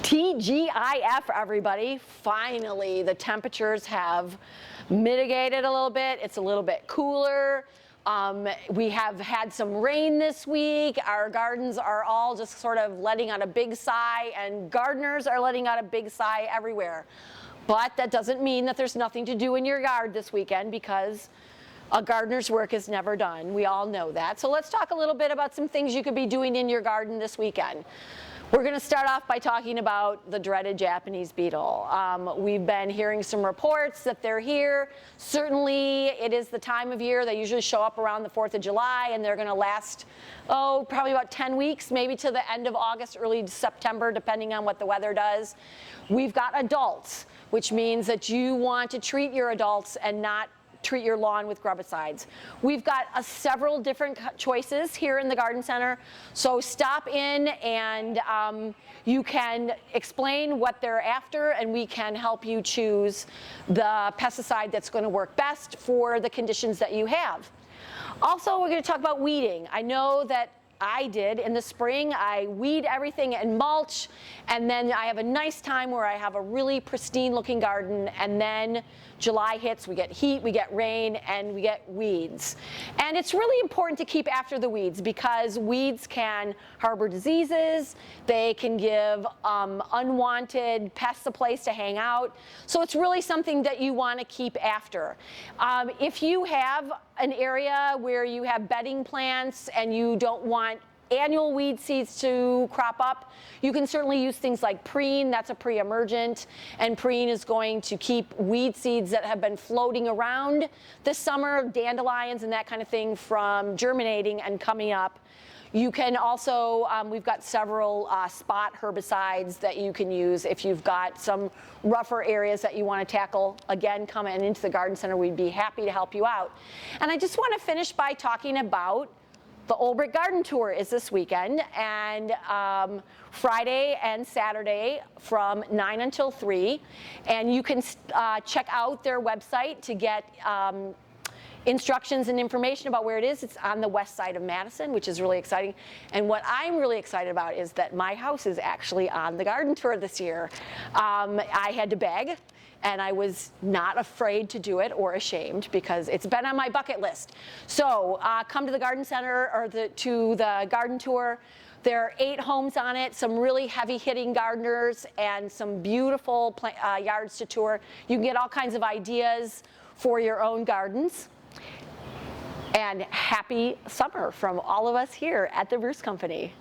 TGIF, everybody. Finally, the temperatures have mitigated a little bit. It's a little bit cooler. We have had some rain this week. Our gardens are all just sort of letting out a big sigh, and gardeners are letting out a big sigh everywhere. But that doesn't mean that there's nothing to do in your yard this weekend, because a gardener's work is never done. We all know that. So let's talk a little bit about some things you could be doing in your garden this weekend. We're going to start off by talking about the dreaded Japanese beetle. We've been hearing some reports that they're here. Certainly, it is the time of year. They usually show up around the 4th of July, and they're going to last, probably about 10 weeks, maybe to the end of August, early September, depending on what the weather does. We've got adults, which means that you want to treat your adults and not treat your lawn with grubicides. We've got several different choices here in the garden center, so stop in and you can explain what they're after, and we can help you choose the pesticide that's going to work best for the conditions that you have. Also, we're going to talk about weeding. I know that I did in the spring. I weed everything and mulch, and then I have a nice time where I have a really pristine looking garden, and then July hits, we get heat, we get rain, and we get weeds. And it's really important to keep after the weeds, because weeds can harbor diseases, they can give unwanted pests a place to hang out. So it's really something that you want to keep after. If you have an area where you have bedding plants and you don't want annual weed seeds to crop up, you can certainly use things like preen. That's a pre-emergent, and preen is going to keep weed seeds that have been floating around this summer, dandelions and that kind of thing, from germinating and coming up. You can also, we've got several spot herbicides that you can use if you've got some rougher areas that you want to tackle. Again, come into the garden center. We'd be happy to help you out. And I just want to finish by talking about the Ulbric Garden Tour is this weekend, and Friday and Saturday from 9 until 3. And you can check out their website to get instructions and information about where it is. It's on the west side of Madison, which is really exciting. And what I'm really excited about is that my house is actually on the garden tour this year. I had to beg, and I was not afraid to do it or ashamed, because it's been on my bucket list. So come to the garden center, or to the garden tour. There are 8 homes on it, some really heavy-hitting gardeners, and some beautiful yards to tour. You can get all kinds of ideas for your own gardens. And happy summer from all of us here at the Bruce Company.